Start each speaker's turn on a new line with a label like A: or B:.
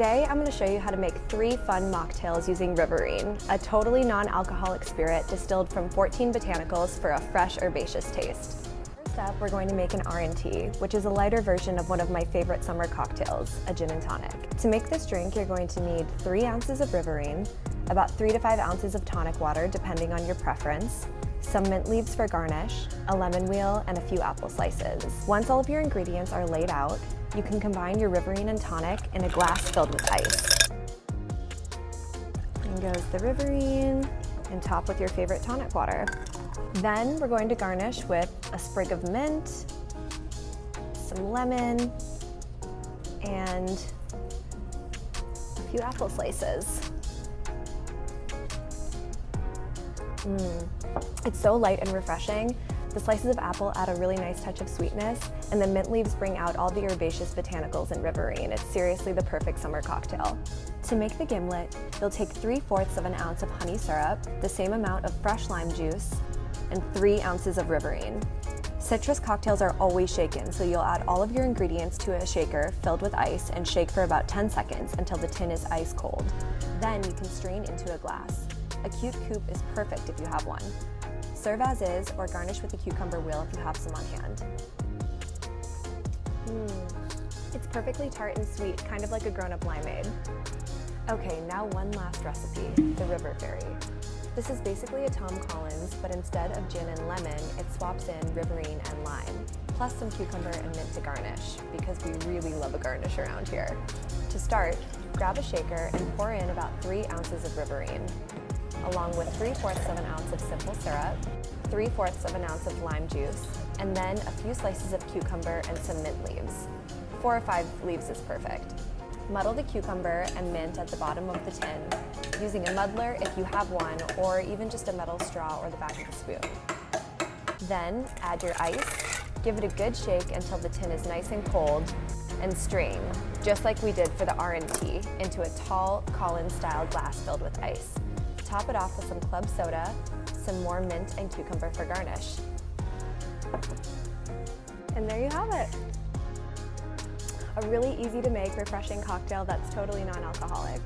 A: Today, I'm going to show you how to make 3 fun mocktails using Riverine, a totally non-alcoholic spirit distilled from 14 botanicals for a fresh herbaceous taste. First up, we're going to make an R&T, which is a lighter version of one of my favorite summer cocktails, a gin and tonic. To make this drink, you're going to need 3 ounces of Riverine, about 3 to 5 ounces of tonic water, depending on your preference, some mint leaves for garnish, a lemon wheel, and a few apple slices. Once all of your ingredients are laid out, you can combine your Riverine and tonic in a glass filled with ice. In goes the Riverine, and top with your favorite tonic water. Then we're going to garnish with a sprig of mint, some lemon, and a few apple slices. It's so light and refreshing. The slices of apple add a really nice touch of sweetness, and the mint leaves bring out all the herbaceous botanicals in Riverine. It's seriously the perfect summer cocktail. To make the gimlet, you'll take 3/4 of an ounce of honey syrup, the same amount of fresh lime juice, and 3 ounces of Riverine. Citrus cocktails are always shaken, so you'll add all of your ingredients to a shaker filled with ice and shake for about 10 seconds until the tin is ice cold. Then you can strain into a glass. A cute coupe is perfect if you have one. Serve as is or garnish with a cucumber wheel if you have some on hand. It's perfectly tart and sweet, kind of like a grown-up limeade. Okay, now one last recipe, the River Fairy. This is basically a Tom Collins, but instead of gin and lemon, it swaps in Riverine and lime, plus some cucumber and mint to garnish, because we really love a garnish around here. To start, grab a shaker and pour in about 3 ounces of Riverine, along with 3/4 of an ounce of simple syrup, 3/4 of an ounce of lime juice, and then a few slices of cucumber and some mint leaves. 4 or 5 leaves is perfect. Muddle the cucumber and mint at the bottom of the tin, using a muddler if you have one, or even just a metal straw or the back of a spoon. Then add your ice, give it a good shake until the tin is nice and cold, and strain, just like we did for the R&T, into a tall Collins-style glass filled with ice. Top it off with some club soda, some more mint and cucumber for garnish. And there you have it. A really easy to make, refreshing cocktail that's totally non-alcoholic.